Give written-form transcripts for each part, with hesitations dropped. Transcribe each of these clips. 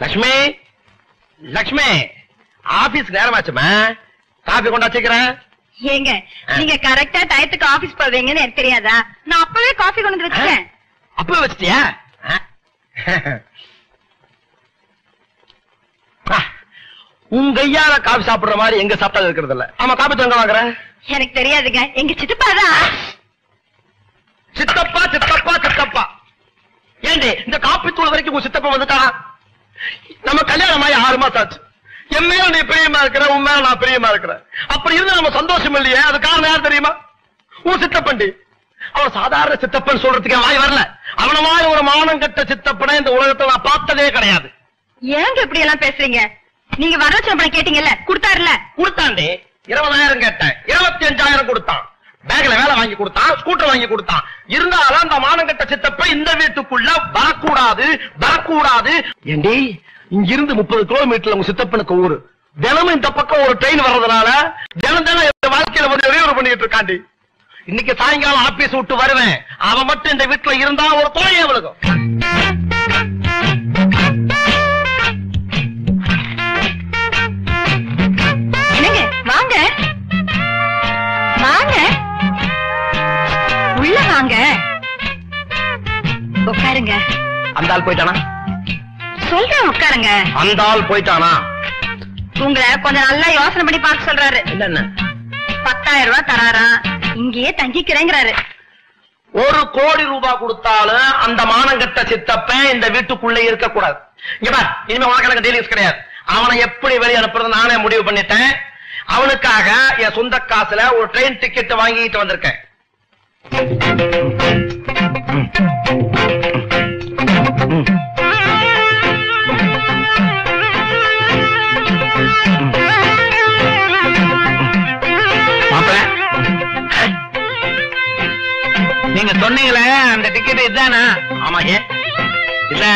Lakshmi Lakshmi office நேரமாச்சுமா coffee கொண்டா வச்சுக்கிறேன். ஏங்க நீங்க கரெக்டா டயத்துக்கு ஆபீஸ் போவீங்கன்னு எனக்கு தெரியாதா? நான் அப்பவே காஃபி கொண்டு வந்து வச்சுட்டேன். அப்பவே வச்சிட்டியா? உங்க கையால காபி சாப்பிடுற மாதிரி எங்க சாப்பிட்டா இருக்கிறது இல்ல. ஆமா காபி தங்க வாங்குறேன். எனக்கு தெரியாதுங்க, எங்க சித்தப்பாதான். சித்தப்பா சித்தப்பா சித்தப்பா ஏண்டி இந்த காப்பி தூள் வரைக்கும் உங்க சித்தப்பா வந்துட்டானா? நம்ம கல்யாணம் ஆகி 6 மாசம் ஆச்சு. என் மேல நீ பிரியமா இருக்கிற, உன் மேல நான் பிரியமா இருக்கிறேன். அப்படி இருந்தா நம்ம சந்தோஷம் இல்லையே. அது காரணம் யார் தெரியுமா? உன் சித்தப்பண்டி. அவன் சாதாரண சித்தப்பன் சொல்றதுக்கு வாய் வரல. அவன மாதிரி ஒரு மானம் கட்ட சித்தப்பனை இந்த உலகத்தை நான் பார்த்ததே கிடையாது. ஏங்க இப்படி எல்லாம் பேசுறீங்க? நீங்க வரலட்சணை பணம் கேட்டீங்கல்ல, கொடுத்தாருல? கொடுத்தாண்டி 20,000 கேட்டேன், 25,000 கொடுத்தான். பேங்க்ல வேலை வாங்கி கொடுத்தான், ஸ்கூட்டர் வாங்கி கொடுத்தான். இருந்தாலும் அந்த மானங்கட்ட சித்தப்ப இந்த வீட்டுக்குள்ள வரக்கூடாது வரக்கூடாது. ஏண்டி இங்கிருந்து 30 கிலோமீட்டர்ல உங்க சித்தப்பனுக்கு ஊரு. தினமும் இந்த பக்கம் ஒரு ட்ரெயின் வர்றதுனால தினம் தினம் வாழ்க்கையில வந்து விரைவு பண்ணிட்டு இருக்காண்டி. இன்னைக்கு சாயங்காலம் ஆபீஸ் விட்டு வருவேன். அவன் மட்டும் இந்த வீட்டுல இருந்தா ஒரு தொலையே விழுகும். வாங்க வாங்க உள்ள வாங்க, உட்காருங்க. அந்த ஆள் போயிட்டானா? சொல்றேன் உட்காருங்க. அந்த ஆள் போயிட்டானா? உங்களை கொஞ்சம் நல்லா யோசனை பண்ணி பார்க்க சொல்றாரு. என்ன 10,000 ரூபாய் தராராம், இங்கேயே தங்கிக்கிறேங்கிறாரு. 1 கோடி ரூபாய் கொடுத்தாலும் அந்த மானங்கட்ட சித்தப்பன் இந்த வீட்டுக்குள்ள இருக்க கூடாது. இனிமே உனக்கு எனக்கு டீலிங்ஸ் கிடையாது. அவனை எப்படி வெளியே அனுப்புறது நானே முடிவு பண்ணிட்டேன். அவனுக்காக என் சொந்த காசுல ஒரு ட்ரெயின் டிக்கெட் வாங்கிட்டு வந்திருக்கேன். நீங்க சொன்னீங்களே அந்த டிக்கெட் இதுதானா? ஆமா. ஏன் இல்ல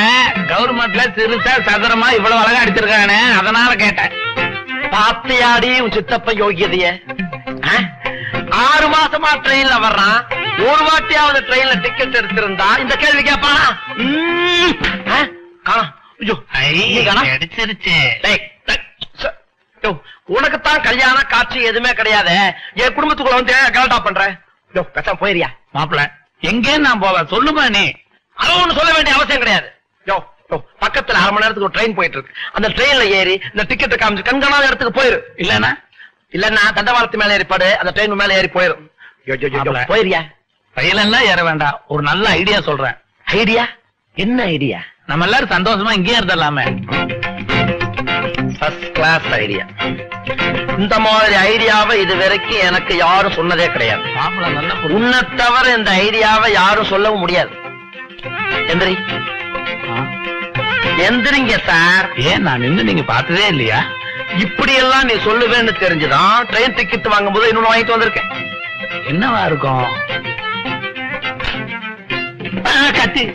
கவர்மெண்ட்ல சிறுசா சதுரமா இவ்வளவு அழகா அடிச்சிருக்கானே, அதனால கேட்டேன். பாத்தியாடி உன் சித்தப்ப யோகியதைய. 6 மாசமா ட்ரெயின்ல வர்றான். ஒரு வாட்டியாவது ட்ரெயின்ல டிக்கெட் எடுத்திருந்தா இந்த கேள்வி கேட்பானா? உனக்குத்தான் கல்யாண காட்சி எதுவுமே கிடையாது. என் குடும்பத்துக்குள்ள வந்து கலட்டா பண்ற. போயிரியா மாப்பிள்ள? எங்கே நான் போவேன் சொல்லுமா? நீ அது ஒண்ணு சொல்ல வேண்டிய அவசியம் கிடையாது. பக்கத்துல 1/2 மணி நேரத்துக்கு ஒரு ட்ரெயின் போயிட்டு இருக்கு. அந்த ட்ரெயின்ல ஏறி இந்த டிக்கெட் காமிச்சு கண்காணாத இடத்துக்கு போயிரு. இல்லன்னா தண்டவாளத்து மேல ஏறிப்பாடு, அந்த ட்ரெயின் மேல ஏறி போயிரும். போயிரியா? ரயிலெல்லாம் ஏற வேண்டாம், ஒரு நல்ல ஐடியா சொல்றேன். ஐடியா? என்ன ஐடியா? நம்ம எல்லாரும் சந்தோஷமா இங்கே இருந்தலாமே. First class idea. இந்த மாதிரி ஐடியாவை இது வரைக்கும் எனக்கு யாரும் சொன்னதே கிடையாது. உன்னை தவிர இந்த ஐடியாவை யாரும் சொல்லவும் முடியாது. எந்திரி எந்திரிங்க சார். ஏன் நான் நின்று நீங்க பார்த்ததே இல்லையா? இப்படி எல்லாம் நீ சொல்லுவேன்னு தெரிஞ்சுதான் ட்ரெயின் டிக்கெட் வாங்கும் போது இன்னொன்னு வாங்கிட்டு வந்திருக்கேன். என்னவா இருக்கும்? கத்தி.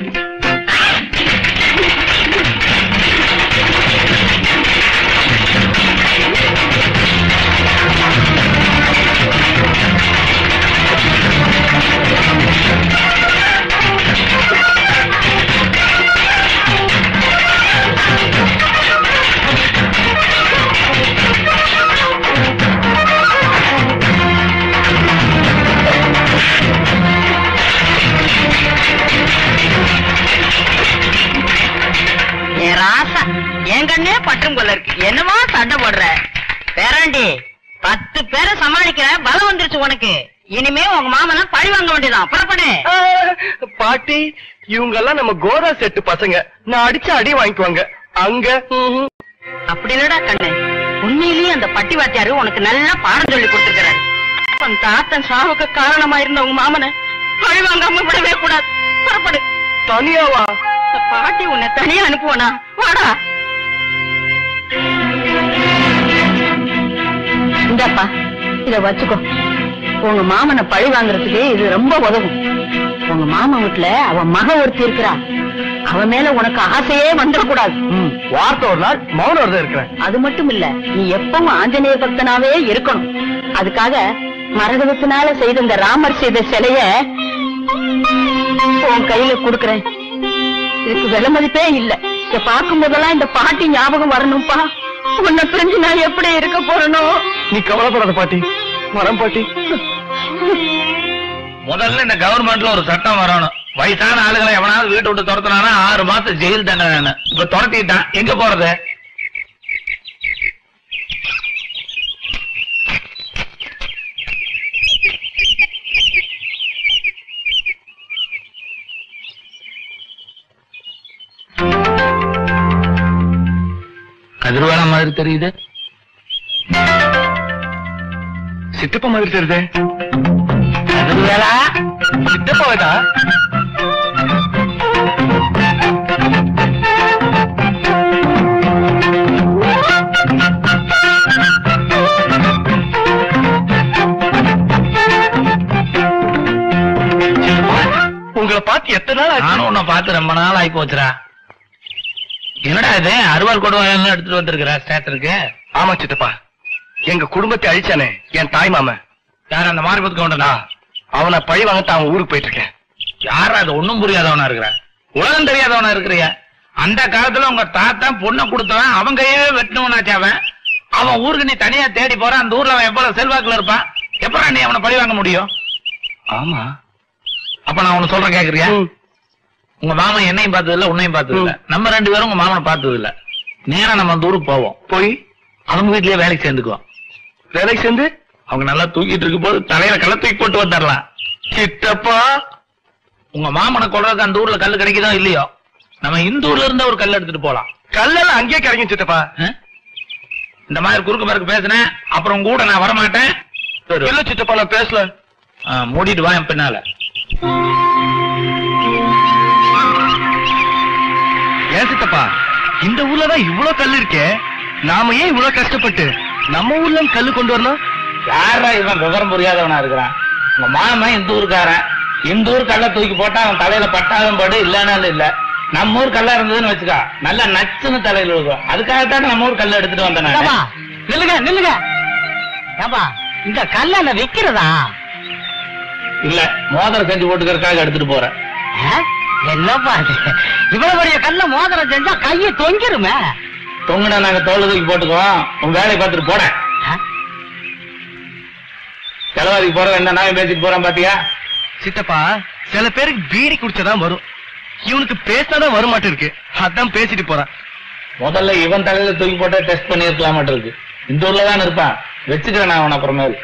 என் கண்ணே பட்டும் கொள்ள இருக்கு. என்னமா சண்டை போடுற பேராண்டி? 10 பேரை சமாளிக்கிற பலம் வந்துருச்சு உனக்கு. இனிமே உங்க மாமனா பழி வாங்க வேண்டியதான். புறப்படு. பாட்டி, இவங்க எல்லாம் நம்ம கோதா செட்டு பசங்க. நான் அடிச்சு அடி வாங்கிக்குவாங்க. அங்க அப்படி இல்லடா கண்ணு, உண்மையிலேயே அந்த பட்டி வாத்தியாரு உனக்கு நல்லா பாடம் சொல்லி கொடுத்துருக்கிறாரு. உன் தாத்தன் சாவுக்கு காரணமா இருந்த உங்க மாமனை பழி வாங்காம விடவே கூடாது. புறப்படு. தனியாவா? பாட்டி உன்னை தனியா அனுப்புவானா? வாடா. இந்தாப்பா, இத வச்சுக்கோ. உங்க மாமனை பழி வாங்குறதுக்கு இது ரொம்ப உதவும். உங்க மாமா வீட்டுல அவன் மக ஒருத்தி இருக்கிறா. அவன் மேல உனக்கு ஆசையே வந்துடக்கூடாது. வார்த்தை ஒரு நாள் மௌனம் வருது இருக்கிறேன். அது மட்டும் இல்ல, நீ எப்பவும் ஆஞ்சநேய பக்தனாவே இருக்கணும். அதுக்காக மரகதத்தினால செய்த இந்த ராமர் செய்த சிலைய உன் கையில கொடுக்கறேன். இதுக்கு விலை மதிப்பே இல்ல. பார்க்கும் போதெல்லாம் இந்த பாட்டி ஞாபகம் வரணும்பா. உன்னை பிரிஞ்சு நான் எப்படி இருக்க போறனோ. நீ கவலைப்படாத பாட்டி, வரம் பாட்டி. முதல்ல இந்த கவர்மெண்ட்ல ஒரு சட்டம் வரணும். வயசான ஆளுகளை எவனாவது வீட்டை விட்டு துரத்தினானா 6 மாசம் ஜெயில் தண்டனை. இப்ப துரத்திட்டான், எங்க போறது? கதிர்வேலா மாதிரி தெரியுது. சித்தப்பா மாதிரி தெரியுது. கதிர்வேலா சித்தப்பாவதா? உங்களை பார்த்து எத்தனை நாள் ஆச்சு? நானும் உன்னை பார்த்து ரொம்ப நாள் ஆகி போச்சுரா. என்னடா இது அறுவாள் கொடுவாள் எடுத்துட்டு வந்திருக்கிற ஸ்டேட்டருக்கு? ஆமா சித்தப்பா, எங்க குடும்பத்தை அழிச்சானே என் தாய் மாமன். யார் அந்த மாரிபத்து கவுண்டனா? அவனை பழி வாங்கத்தான் அவன் ஊருக்கு போயிட்டு இருக்கேன். யாரா அது? ஒண்ணும் புரியாதவனா இருக்கிற, உலகம் தெரியாதவனா இருக்கிறிய. அந்த காலத்துல உங்க தாத்தா பொண்ணை கொடுத்தவன் அவன் கையே வெட்டினவனாச்சு. அவன் ஊருக்கு நீ தனியா தேடி போற. அந்த ஊர்ல அவன் எவ்வளவு செல்வாக்குல இருப்பான். எப்படா நீ அவனை பழி வாங்க முடியும்? ஆமா. அப்ப நான் உன்னை சொல்றேன், கேக்குறியா? உங்க மாமன் என்னையும் பார்த்தது இல்ல, உன்னையும் பார்த்தது இல்ல. நம்ம 2 பேரும் உங்க மாமனை பார்த்தது இல்ல. நேரா நம்ம அந்த ஊருக்கு போவோம். போய் அவங்க வீட்லயே வேலைக்கு சேர்ந்துக்குவோம். வேலைக்கு சேர்ந்து அவங்க நல்லா தூக்கிட்டு இருக்கும் போது தலையில கல்ல தூக்கி போட்டு வந்துடலாம். சித்தப்பா, உங்க மாமனை கொள்றதுக்கு அந்த ஊர்ல கல்லு கிடைக்குதோ இல்லையோ, நம்ம இந்த ஊர்ல இருந்து ஒரு கல் எடுத்துட்டு போலாம். கல்லெல்லாம் அங்கேயே கிடைக்கும் சித்தப்பா. இந்த மாதிரி குறுக்கு மறுக்கு பேசினேன், அப்புறம் கூட நான் வரமாட்டேன். இல்ல சித்தப்பா, நான் பேசல. மூடிட்டு வா என் பின்னால. ஏன் சித்தப்பா, இந்த ஊர்லதான் இவ்வளவு கல் இருக்கே, நாம ஏன் இவ்வளவு கஷ்டப்பட்டு நம்ம ஊர்ல கல்லு கொண்டு வரணும்? யாரா இவன் விவரம் புரியாதவனா இருக்கிறான்? உங்க மாமன் இந்த ஊருக்காரன். இந்த ஊர் கல்ல தூக்கி போட்டா அவன் தலையில பட்டாலும் படு, இல்லன்னாலும் இல்ல. நம்ம ஊர் கல்லா இருந்ததுன்னு வச்சுக்கா, நல்லா நச்சுன்னு தலையில இருக்கும். அதுக்காகத்தான் நம்ம ஊர் கல்ல எடுத்துட்டு வந்தேன். நில்லுங்க நில்லுங்க. ஏப்பா, இந்த கல்ல விக்கிறதா? இல்ல, மோதிரம் செஞ்சு போட்டுக்கிறதுக்காக எடுத்துட்டு போறேன். என்னப்பா இவ்வளவு பெரிய கல்ல மோதிரம் செஞ்சா கையை தொங்கிருமே. தொங்குனா நாங்க தோல் தூக்கி போட்டுக்குவோம். உன் வேலையை பார்த்துட்டு போட. செலவாதிக்கு போற என்ன நாய் பேசிட்டு போறான் பாத்தியா? சித்தப்பா, சில பேருக்கு பீடி குடிச்சதான் வரும், இவனுக்கு பேசினாதான் வர மாட்டேன் இருக்கு. அதான் பேசிட்டு போறான். முதல்ல இவன் தலையில தூக்கி போட்டா டெஸ்ட் பண்ணி இருக்கலாம் இருக்கு. இந்த ஊர்ல தான் இருப்பான். வச்சுக்கிறேன் நான் அவன் அப்புறமேல்.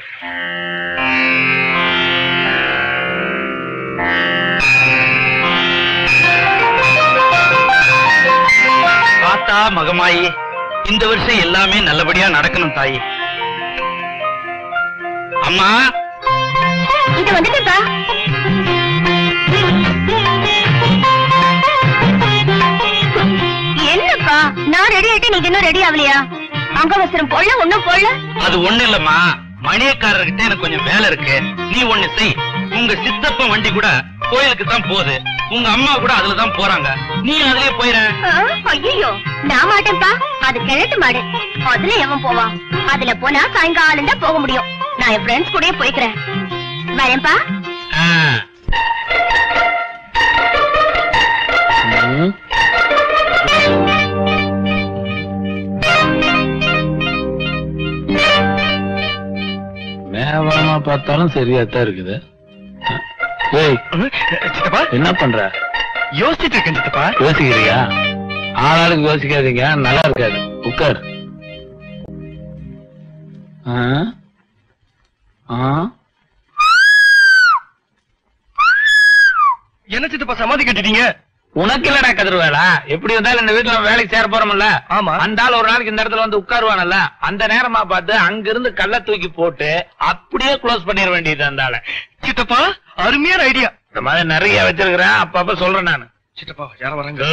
பார்த்தா மகமாயி, இந்த வருஷம் எல்லாமே நல்லபடியா நடக்கணும் தாயி. அம்மா, இங்க வந்துட்டா. என்னப்பா, நான் ரெடி ஆயிட்டு நீங்க இன்னும் ரெடி ஆகலையா? அங்கவசரம் போடல, ஒண்ணும் போடல. அது ஒண்ணு இல்லம்மா, மணியக்காரர்கிட்ட எனக்கு கொஞ்சம் வேலை இருக்கு. நீ ஒண்ணு செய். உங்க சித்தப்பன் வண்டி கூட கோயிலுக்கு தான் போகுது, உங்க அம்மா கூட அதுலதான் போறாங்க. நீ அதுலயே போயிட. ஐயோ, நான் மாட்டேன்ப்பா. அது கிழட்டு மாடு, அதுல எவன் போவான்? அதுல போனா சாயங்காலம் தான் போக முடியும். நான் என் ஃப்ரெண்ட்ஸ் கூடயே போய்க்கிறேன். வரேன்ப்பா. மேவரமா பார்த்தாலும் சரியாத்தான் இருக்குது. சித்தப்பா, என்ன பண்ற? யோசிச்சுட்டு இருக்கேன் சித்தப்பா. யோசிக்கிறியா? ஆளாளுக்கு யோசிக்காதீங்க, நல்லா இருக்காது. உட்கார். என்ன சித்தப்பா சமாதி கட்டிட்டீங்க? உனக்கு இல்லடா கதிர்வேலா. எப்படி இருந்தாலும் இந்த வீட்டுல வேலைக்கு சேர போறோம்ல. ஆமா. அந்த ஆள் ஒரு நாளைக்கு இந்த இடத்துல வந்து உட்காருவானல்ல, அந்த நேரமா பார்த்து அங்கிருந்து கல்ல தூக்கி போட்டு அப்படியே க்ளோஸ் பண்ணிட வேண்டியது அந்த ஆளை. சித்தப்பா, அருமையான ஐடியா. இந்த மாதிரி நிறைய வச்சிருக்கிறேன், அப்பப்ப சொல்றேன் நானு. சித்தப்பா, யார வராங்க?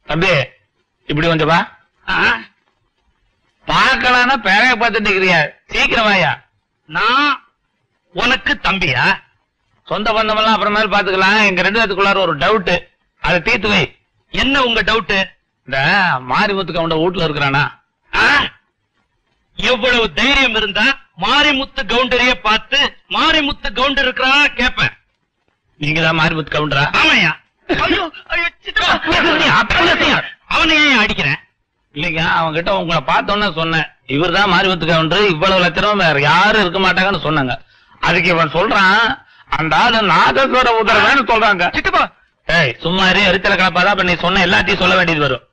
தம்பி, இப்படி கொஞ்சம் வா. பார்க்கலான்னா பேரைய பார்த்துட்டு இருக்கிறியா? சீக்கிரம் வாயா. நான் உனக்கு தம்பியா? சொந்த பந்தமெல்லாம் அப்புறமேல் பாத்துக்கலாம். எங்க 2 பேத்துக்குள்ளார ஒரு டவுட், அதை தீர்த்து வை. என்ன உங்க டவுட்? இந்த மாரிமுத்து கவுண்ட வீட்டுல இருக்கிறானா? எவ்வளவு தைரியம் இருந்தா மாரிமுத்து கவுண்டரையே பார்த்து மாரிமுத்து கவுண்டர் இருக்கிறானா கேப்பேன். நீங்க தான் மாரிமுத்து கவுண்டரா? ஆமையா. அவனை ஏன் அடிக்கிறேன்? இல்லைங்க, அவங்க கிட்ட உங்களை பார்த்தோன்னு சொன்னேன், இவர் தான் மாரிமுத்து கவுண்டர், இவ்வளவு லட்சம் வேற யாரும் இருக்க மாட்டாங்கன்னு சொன்னாங்க. அதுக்கு இவன் சொல்றான், அந்த ஆளு நாதஸ்வர உதரவேன்னு சொல்றாங்க. சித்தப்பா சும்மா எரிச்சல கலப்பாதான். அப்ப நீ சொன்ன எல்லாத்தையும் சொல்ல வேண்டியது வரும்.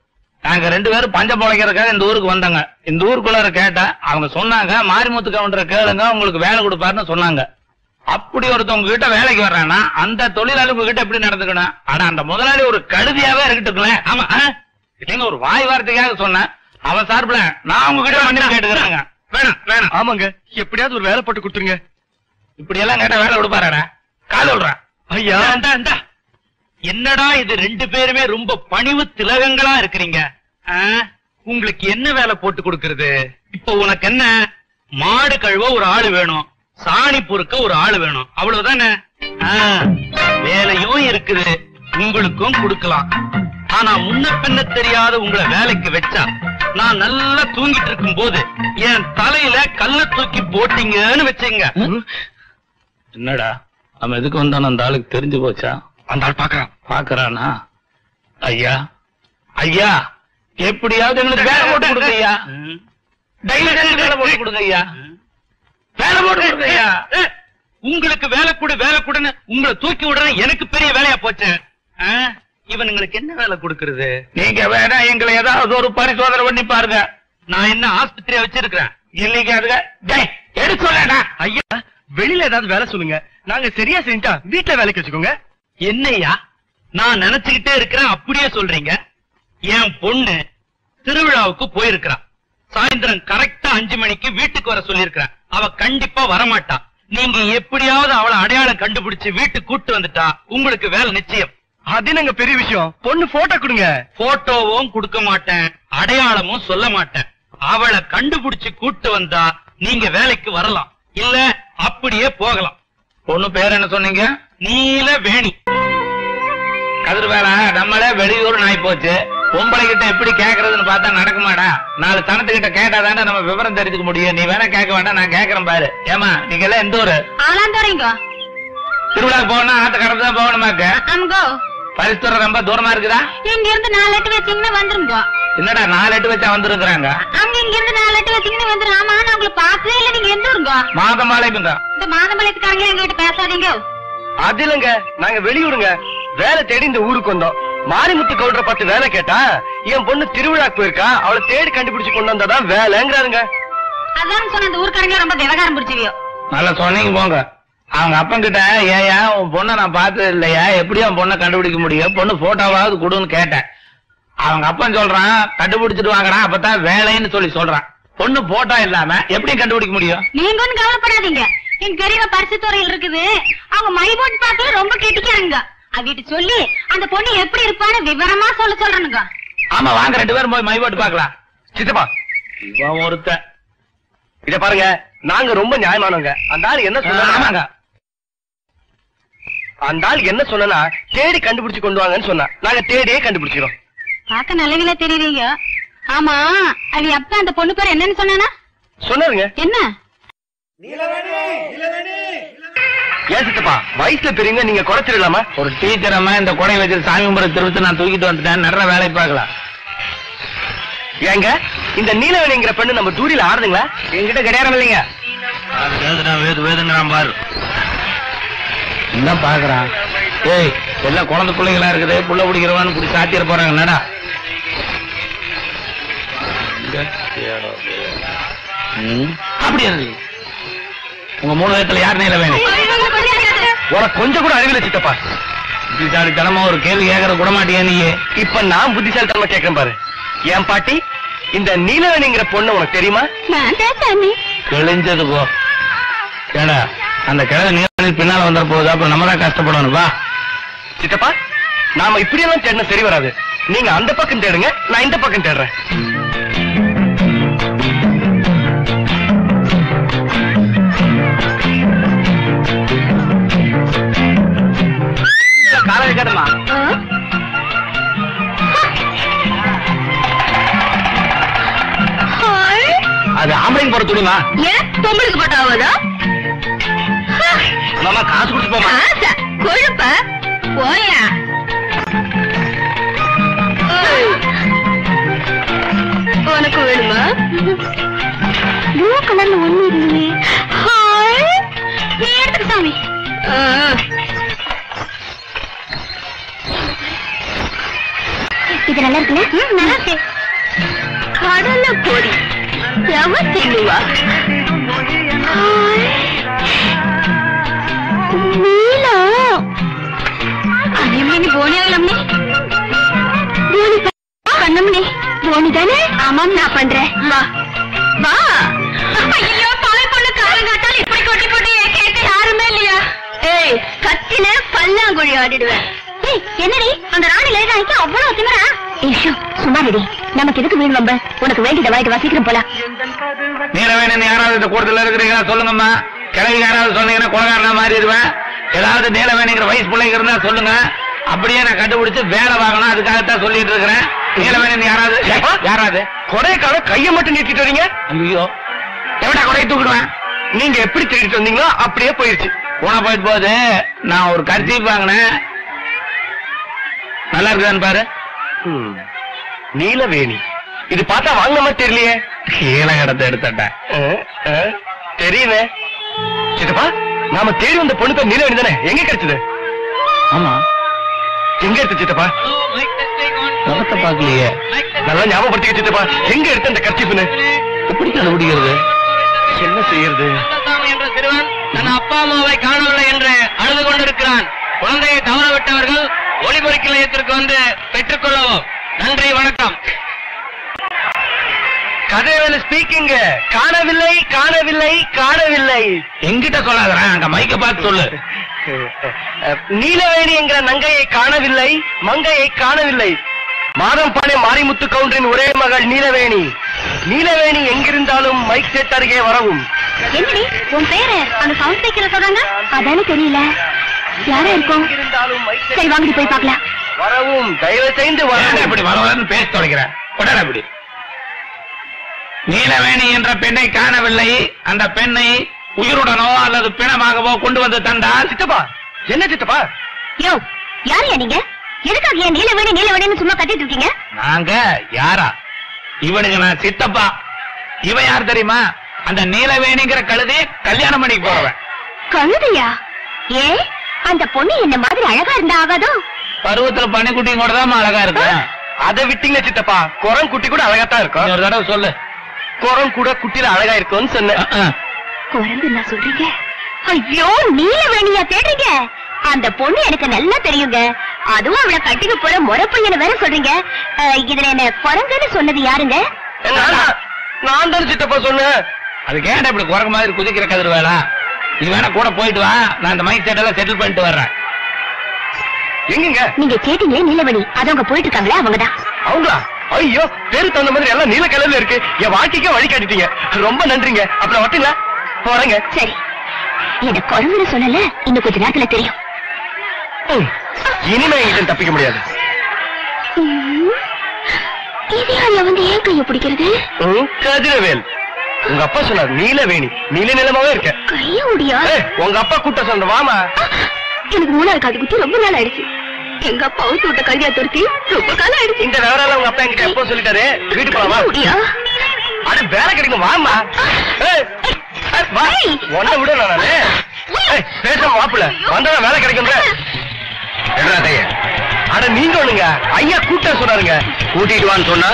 நாங்க 2 பேரும் பஞ்ச பொழைக்கிறதுக்காக இந்த ஊருக்கு வந்தாங்க. இந்த ஊருக்குள்ள கேட்டா அவங்க சொன்னாங்க, மாரிமுத்து கவுண்டரை கேளுங்க, உங்களுக்கு வேலை கொடுப்பாருன்னு சொன்னாங்க. அப்படி ஒருத்தவங்க கிட்ட வேலைக்கு வர்றானா அந்த தொழிலாளி உங்ககிட்ட எப்படி நடந்துக்கணும்? ஆனா அந்த முதலாளி ஒரு கழுதியாவே இருக்கட்டுங்களேன். ஆமா, இல்லைங்க, ஒரு வாய் வார்த்தைக்காக சொன்னேன். அவன் சார்பில் நான் உங்ககிட்ட மன்னிப்பு கேட்டுக்கிறாங்க. வேணாம் வேணாம். ஆமாங்க, எப்படியாவது ஒரு வேலை போட்டு கொடுத்துருங்க. இப்படி எல்லாம் கேட்டா வேலை கொடுப்பாரா? கால் விடுறா. ஐயா என்னடா இது, 2 பேருமே ரொம்ப பணிவு திலகங்களா இருக்கிறீங்க. உங்களுக்கு என்ன வேலை போட்டு கொடுக்கறது? இப்போ உனக்கு என்ன, மாடு கழுவ ஒரு ஆளு வேணும், சாணி பொறுக்க ஒரு ஆளு வேணும், அவ்வளவுதானே? வேலையும் இருக்குது, உங்களுக்கும் கொடுக்கலாம். ஆனா முன்ன பின்ன தெரியாத உங்களை வேலைக்கு வச்சா, நான் நல்லா தூங்கிட்டு இருக்கும் போது என் தலையில கல்ல தூக்கி போட்டீங்கன்னு வச்சுங்க. என்னடா அவன் எதுக்கு வந்தான அந்த ஆளுக்கு தெரிஞ்சு போச்சா? அந்த ஆள் பாக்குறானா? ஐயா ஐயா, எப்படியாவது எங்களுக்கு வேலை போட்டு கொடுங்க ஐயா. டெய்லி வேலை போட்டு கொடுங்க ஐயா. வேலை போட்டு கொடுங்க ஐயா. உங்களுக்கு வேலை கூடன்னு உங்களை தூக்கி விடுறேன், எனக்கு பெரிய வேலையா போச்சு. இவனுங்களுக்கு என்ன வேலை கொடுக்கறது? நீங்க வேணா எங்களை ஏதாவது ஒரு பரிசோதனை பண்ணி பாருங்க. நான் என்ன ஆஸ்பத்திரியா வச்சிருக்கிறேன்? இல்லைங்க, அதுக்கு எடுத்து சொல்லடா. ஐயா, வெளியில ஏதாவது வேலை சொல்லுங்க, நாங்க சரியா செஞ்சா வீட்டுல வேலைக்கு வச்சுக்கோங்க. என்னையா நான் நினைச்சுக்கிட்டே இருக்கிறேன், அப்படியே சொல்றீங்க? என் பொண்ணு திருவிழாவுக்கு போயிருக்கிறா. சாயந்தரம் கரெக்டா 5 மணிக்கு வீட்டுக்கு வர சொல்லிருக்கிறேன். அவ கண்டிப்பா வரமாட்டா. நீங்க எப்படியாவது அவளை அடையாளம் கண்டுபிடிச்சு வீட்டுக்கு கூட்டு வந்துட்டா உங்களுக்கு வேலை நிச்சயம். அது நாங்க பெரிய விஷயம். பொண்ணு போட்டோ கொடுங்க. போட்டோவும் கொடுக்க மாட்டேன், அடையாளமும் சொல்ல மாட்டேன். அவளை கண்டுபிடிச்சு கூட்டு வந்தா நீங்க வேலைக்கு வரலாம், இல்ல அப்படியே போகலாம். பொண்ணு பேர் என்ன சொன்னீங்க? நீலவேணி. கதிர் வேலை நம்மளே வெளியூர் நாய் போச்சு. பொம்பளை கிட்ட எப்படி கேக்குறதுன்னு பார்த்தா நடக்குமாடா? 4 தனத்துக்கிட்ட கேட்டாதானே நம்ம விவரம் தெரிஞ்சுக்க முடியும். நீ வேணா கேட்க வேண்டாம், நான் கேக்குறேன் பாரு. ஏமா, நீங்க எல்லாம் எந்த ஊரு? திருவிழாக்கு போகணும், ஆத்த கடந்து தான் போகணுமாக்க. பரிசுத்தர ரொம்ப தூரமா இருக்குதா? இங்க இருந்து 4 எட்டு வச்சீங்கன்னா வந்துருங்க. என்னடா 4 எட்டு வச்சா வந்துருக்குறாங்க? அங்க இங்க இருந்து 4 எட்டு வச்சீங்கன்னா வந்துரும். ஆமா, நான் உங்களை பாக்கவே இல்ல. நீங்க எந்த ஊருங்க? மாதம்பாளையம்ங்க. இந்த மாதம்பாளையத்துக்காரங்க எங்க கிட்ட பேசாதீங்க. அது இல்லங்க, நாங்க வெளியூருங்க. வேலை தேடி இந்த ஊருக்கு வந்தோம். மாரிமுத்து கவுண்டரை பார்த்து வேலை கேட்டா, என் பொண்ணு திருவிழாக்கு போயிருக்கா, அவளை தேடி கண்டுபிடிச்சு கொண்டு வந்தாதான் வேலைங்கிறாருங்க. அதான் சொன்ன, இந்த ஊருக்காரங்க ரொம்ப விவகாரம் பிடிச்சிவியோ. நல்லா சொன்னீங்க போங்க. அவங்க அப்பன் கிட்ட, ஏயா உன் பொண்ணை நான் பார்த்தது இல்லையா, எப்படி அவன் பொண்ணை கண்டுபிடிக்க முடியும், பொண்ணு போட்டோவாவது கொடுன்னு கேட்டேன். அவங்க அப்பன் சொல்றான், கண்டுபிடிச்சிட்டு வாங்கறான், அப்பதான் வேலைன்னு சொல்றான். பொண்ணு போட்டோ இல்லாம எப்படி கண்டுபிடிக்க முடியும்? நீங்க ஒன்னும் கவலைப்படாதீங்க. என் பெரியவ பரிசு துறையில் இருக்குது. அவங்க மை போட்டு பார்க்கல ரொம்ப கெட்டிக்கிறாங்க. அவகிட்ட சொல்லி அந்த பொண்ணு எப்படி இருப்பான்னு விவரமா சொல்றனுங்க. ஆமா, வாங்க 2 பேரும் போய் மை போட்டு பாக்கலாம். சித்தப்பா, இவன் ஒருத்த. இத பாருங்க, நாங்க ரொம்ப நியாயமானவங்க. அந்த ஆள் என்ன சொன்னாங்க? அந்த ஆள் என்ன சொன்னா, தேடி கண்டுபிடிச்சு கொண்டு வாங்கன்னு சொன்னா, நாங்க தேடியே கண்டுபிடிச்சிரோம். பாக்க நல்லவில தெரியுறீங்க. ஆமா, அது அப்ப அந்த பொண்ணு பேர் என்னன்னு சொன்னானா? சொன்னாருங்க. என்ன? ஏன் சித்தப்பா, வயசுல பெரியவங்க, நீங்க குறைச்சிடலாமா? ஒரு டீச்சர் அம்மா இந்த கொடை வச்சு சாமி கும்பிட திருவித்து நான் தூக்கிட்டு வந்துட்டேன். நிறைய வேலை பார்க்கலாம். ஏங்க, இந்த நீலவேணிங்கிற பெண்ணு நம்ம தூரில ஆடுதுங்களா? என்கிட்ட கிடையாது இல்லைங்க. வேதுங்கிறான் பாரு. என்ன பாக்குறான்? ஏய், எல்லாம் குழந்தை பிள்ளைங்களா இருக்குது, புள்ள பிடிக்கிறவான்னு புடி சாத்திர போறாங்க. என்னடா அப்படி இருக்கு. உங்க 3 பேத்துல யார் நீலவேணி? உனக்கு கொஞ்சம் கூட அறிவில சித்தப்பா. புத்திசாலித்தனமா ஒரு கேள்வி கேட்கற கூட மாட்டியா நீ? இப்ப நான் புத்திசாலித்தனமா கேட்கிறேன் பாரு. என் பாட்டி, இந்த நீலவேணிங்கிற பொண்ணு உனக்கு தெரியுமா? கிழிஞ்சது போ. ஏடா, அந்த கிழமை நீலவேணி பின்னால வந்துட போகுது, அப்புறம் நம்ம தான் கஷ்டப்படணும். வா சித்தப்பா, நாம இப்படியெல்லாம் தேடின சரி வராது. நீங்க அந்த பக்கம் தேடுங்க, நான் இந்த பக்கம் தேடுறேன். காலையில் கேட்டமா? அது ஆம்பளைங்க போற துணிமா? ஏன் பொம்பளுக்கு போட்டாவதா? மாமா, காசு கொடுத்து போமா. கொழுப்ப போயா. இருக்குல்ல? நல்லா இருக்கு. கடலை பொடி எவத்திலுவா நீலம் அனிமணி போனியாகலம்னே போனி பண்ணம்னே போனி தானே? ஆமாம், நான் பண்றேன். வா வா. ஐயோ, பால் பொண்ணு காலங்காட்டால் இப்படி கொட்டி போட்டு கேட்க யாருமே இல்லையா? ஏய், கத்தின பல்லாங்குழி ஆடிடுவேன். என்னடி அந்த ராணி லேதானிக்கு அவ்வளவு திமிரா? சும்மா ரெடி, நமக்கு எதுக்கு வீண் வம்ப? உனக்கு வேண்டியதை வாங்கிட்டு வாசிக்கிறோம் போல. நீலவேணி யாராவது இந்த கூட்டத்தில் இருக்கிறீங்களா சொல்லுங்கம்மா. கிழவி யாராவது சொன்னீங்கன்னா கொலகாரனா மாறிடுவேன். ஏதாவது நீலவேணிங்கிற வயசு பிள்ளைங்க இருந்தா சொல்லுங்க. அப்படியே நான் கண்டுபிடிச்சு வேலை வாங்கணும். அதுக்காகத்தான் சொல்லிட்டு இருக்கிறேன். நீலவேணி யாராவது கொடைக்கால கையை மட்டும் நீட்டிட்டு வரீங்க. ஐயோ, எவடா கொடையை தூக்கிடுவேன்? நீங்க எப்படி திருடிட்டு வந்தீங்களோ அப்படியே போயிருச்சு. போனா போயிட்டு போகுது. நான் ஒரு கர்ச்சீப் வாங்கினேன். நல்லா இருக்குதான்னு பாரு. நீலவேணி இது பார்த்தா வாங்கின மாதிரி தெரியலையே. கீழே கடத்தை எடுத்தட்டேன். தெரியுமே. சித்தப்பா, நாம தேடி வந்த பொண்ணு பேர் நீலவேணி தானே? எங்க கிடைச்சது? ஆமா, எங்க எடுத்து சித்தப்பா? முகத்தை பாக்கலையே. நல்லா ஞாபகப்படுத்திக்க சித்தப்பா. எங்க எடுத்த அந்த கர்ச்சீப்னு? எப்படி கண்டுபிடிக்கிறது? என்ன செய்யறது? என்ற சிறுவன் தன் அப்பா அம்மாவை காணவில்லை என்று அழுது கொண்டிருக்கிறான். குழந்தையை தவறவிட்டவர்கள் ஒளிபொறிக்கு நிலையத்திற்கு வந்து பெற்றுக் கொள்ளவும். நன்றி, வணக்கம். கதைவேலு ஸ்பீக்கிங். காணவில்லை காணவில்லை காணவில்லை. எங்கிட்ட சொல்லாதரேன், அங்க மைக்க பார்த்து சொல்லு. நீலவேணி என்கிற நங்கையை காணவில்லை, மங்கையை காணவில்லை. மாதம்பாளைய மாரிமுத்து கவுண்டரின் ஒரே மகள் நீலவேணி. நீலவேணி எங்கிருந்தாலும் மைக் செட் அருகே வரவும். என்னடி உன் பேரு அந்த சவுண்ட் ஸ்பீக்கர்ல சொல்றாங்க? அதானே தெரியல. யாரா இருக்கும்? சரி, வாங்கடி போய் பார்க்கலாம். வரவும், தயவு செய்து வரவும். இப்படி வரவரன்னு பேச தொடங்கிறேன். உடனே அப்படி நீலவேணி என்ற பெண்ணை காணவில்லை. அந்த பெண்ணை உயிருடனோ அல்லது பிணமாகவோ கொண்டு வந்து தந்தால். சித்தப்பா, என்ன சித்தப்பா? யோ, யாரையா நீங்க? எதுக்காக ஏன் நீலவேணி நீலவேணின்னு சும்மா கத்திட்டு இருக்கீங்க? நாங்க யாரா? இவனுக்கு நான் சித்தப்பா. இவன் யார் தெரியுமா? அந்த நீலவேணிங்கிற கழுதை கல்யாணம் பண்ணி போறவன். கழுதையா? ஏ, அந்த பொண்ணு என்ன மாதிரி அழகா இருந்தா ஆகாதோ? பருவத்துல பனிக்குட்டியும் கூட தான் அழகா இருக்கு. அதை விட்டீங்க சித்தப்பா. குரங்குட்டி கூட அழகாத்தான் இருக்கும். ஒரு தடவை சொல்லு. குரங்கு கூட குட்டியில அழகா இருக்கும்னு சொன்னேன். குரங்கு நான் சொல்றீங்க? ஐயோ, நீலவேணியா தேடுறீங்க? அந்த பொண்ணு எனக்கு நல்லா தெரியுங்க. அதுவும் அவளை கட்டிக்க போற முறை பையனை வேற சொல்றீங்க. இதுல என்ன குரங்குன்னு சொன்னது யாருங்க? நான் தான் சித்தப்பா சொன்னேன். அது கேட்ட இப்படி குரங்கு மாதிரி குதிக்கிற கதிர் வேலை. நீ வேணா கூட போயிட்டு வா. நான் இந்த மைக் செட் எல்லாம் செட்டில் பண்ணிட்டு வர்றேன். எங்க நீங்க கேட்டீங்களே நீலவேணி, அதவங்க போயிட்டு இருக்காங்களே, அவங்கதான். அவங்களா? ஐயோ, பேரு தகுந்த மாதிரி எல்லாம் நீல கலர்ல இருக்கு. என் வாழ்க்கைக்கே வழி காட்டிட்டீங்க. ரொம்ப நன்றிங்க. அப்புறம் வரட்டுங்களா? வரேங்க. சரி, என்ன குரங்குன்னு சொல்லல, இன்னும் கொஞ்ச நேரத்துல தெரியும். இனிமே என்கிட்ட தப்பிக்க முடியாது. இதையால வந்து ஏன் கைய பிடிக்கிறது? கதிரவேல், உங்க அப்பா சொன்னார் நீலவேணி. நீல நிலமாவே இருக்க. கைய முடியா? உங்க அப்பா கூட்ட சொன்ன வாமா. எனக்கு 3 காது குத்தி ரொம்ப நாள் ஆயிடுச்சு. எங்க அப்பா அவுத்து விட்ட கல்வியா துரத்தி ரொம்ப காலம் ஆயிடுச்சு. இந்த விவரம் உங்க அப்பா என்கிட்ட எப்போ சொல்லிட்டாரு. வீட்டுக்கு போலாமா? முடியா? அது வேலை கிடைக்கும். வாமா. ஒன்ன விட நானே பேச மாப்பிள்ள வந்தா வேலை கிடைக்கும். அட நீங்க ஒண்ணுங்க. ஐயா கூட்ட சொன்னாருங்க. கூட்டிட்டு வான்னு சொன்னா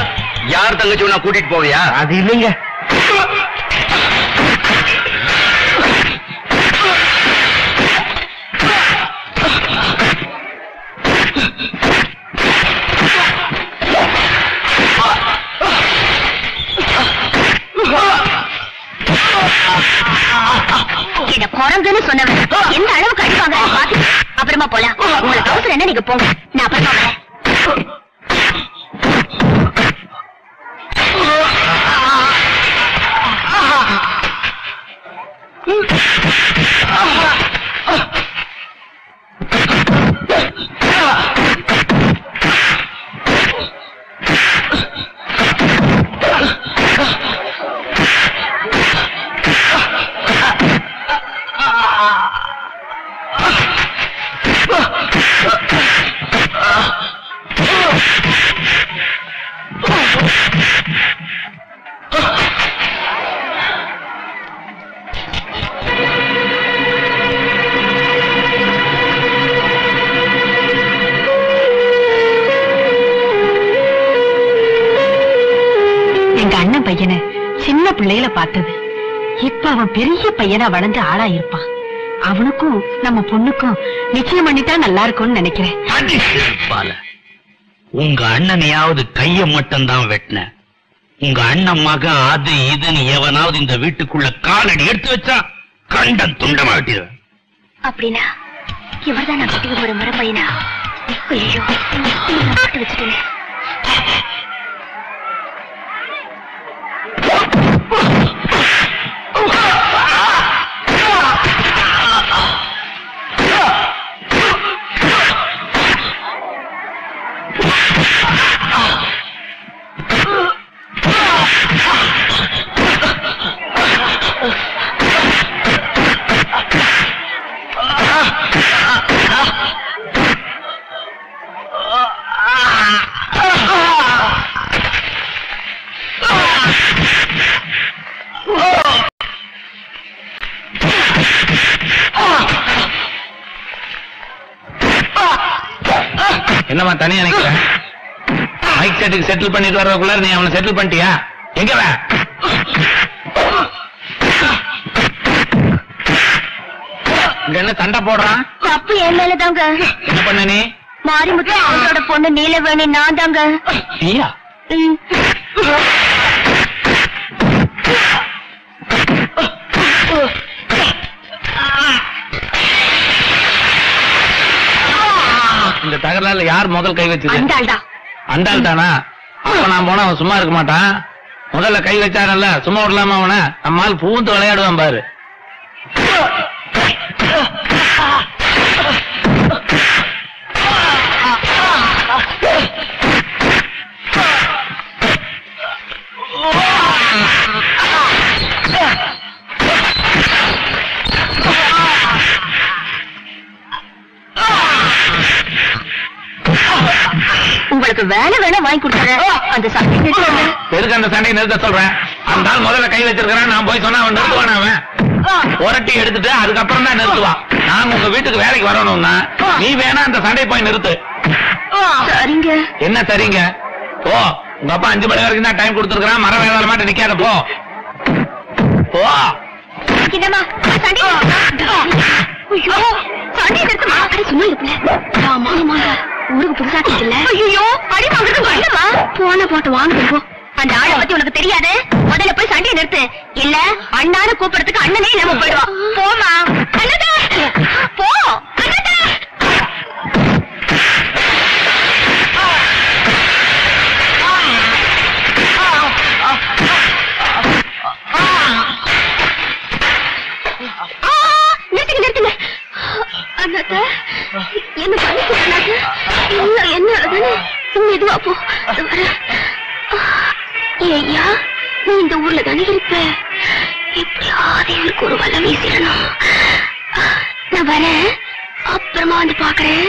யார் தங்கச்சி ஒன்னா கூட்டிட்டு போவியா? அது இல்லைங்க. என்ன குரங்குன்னு சொன்னவன் எந்த அளவுக்கு அடிப்பாங்க பாத்து அப்புறமா போலாம். உங்களுக்கு அவசரம் என்ன, நீங்க போங்க. நான் அப்புறமா வரேன். பையனை சின்ன பிள்ளையில பார்த்தது. இப்ப அவன் பெரிய பையனா வளர்ந்து ஆளா இருப்பான். அவனுக்கும் நம்ம பொண்ணுக்கும் நிச்சயம் பண்ணிட்டா நல்லா இருக்கும்னு நினைக்கிறேன். உங்க அண்ணனையாவது கைய மட்டும் தான் வெட்டின. உங்க அண்ணன் மகன் அது இதுன்னு எவனாவது இந்த வீட்டுக்குள்ள காலடி எடுத்து வச்சா கண்டம் துண்டமா வெட்டிடுவேன். அப்படின்னா இவர்தான் நான் கட்டி ஒரு முறை பையனா? ஐயோ, பாட்டு வச்சுட்டேன். என்னமா தனியா நிக்கிறேன்? மைக் செட்டுக்கு செட்டில் பண்ணிட்டு வர்றதுக்குள்ள நீ அவனை செட்டில் பண்ணிட்டியா? எங்க என்ன சண்டை போடுறான்? தப்பு என் மேலதாங்க. என்ன பண்ண நீ? மாரிமுத்து அவங்களோட பொண்ணு நீலவேணி நான் தாங்க. நீயா? இந்த தகராறுல யார் முதல் கை வச்சது? அந்த ஆள் தானா? அப்ப நான் போனா அவன் சும்மா இருக்க மாட்டான். முதல்ல கை வச்சாரல்ல, சும்மா விடலாமா அவனை? நம்மால் பூந்து விளையாடுவான் பாரு. உங்களுக்கு வேலை வேணா வாங்கி கொடுத்துறேன். அந்த சண்டை எதுக்கு அந்த சண்டையை நிறுத்த சொல்றேன்? அந்த ஆள் முதல்ல கை வச்சிருக்கிறான். நான் போய் சொன்னா அவன் நிறுத்துவான். அவன் புரட்டி எடுத்துட்டு அதுக்கப்புறம் தான் நிறுத்துவான். நான் உங்க வீட்டுக்கு வேலைக்கு வரணும்னா நீ வேணா அந்த சண்டையை போய் நிறுத்து. சரிங்க. என்ன சரிங்க? போ. உங்க அப்பா 5 மணி வரைக்கும் தான் டைம் கொடுத்துருக்கான். மர வேதாள மாட்ட நிக்காத. போ போ. சும்மா ஊருக்கு புதுசா இருக்குல்ல? ஐயோ, அடி வாங்குறது போன போட்டு வாங்குறோம். அந்த ஆளை பத்தி உனக்கு தெரியாது. முதல்ல போய் சண்டையை நிறுத்து. இல்ல அண்ணாரு கூப்பிடறதுக்கு அண்ணனே நம்ம போயிடுவான். போமா அண்ணா, போ அண்ணா. நிறுத்துங்க அண்ணாத்த. என்ன பண்ணி என்ன மெதுவா போ. ஐயா, நீ இந்த ஊர்ல தானே இருப்ப. எப்படியாவது இவருக்கு ஒரு வலை வீசிடணும். நான் வரேன், அப்புறமா வந்து பாக்குறேன்.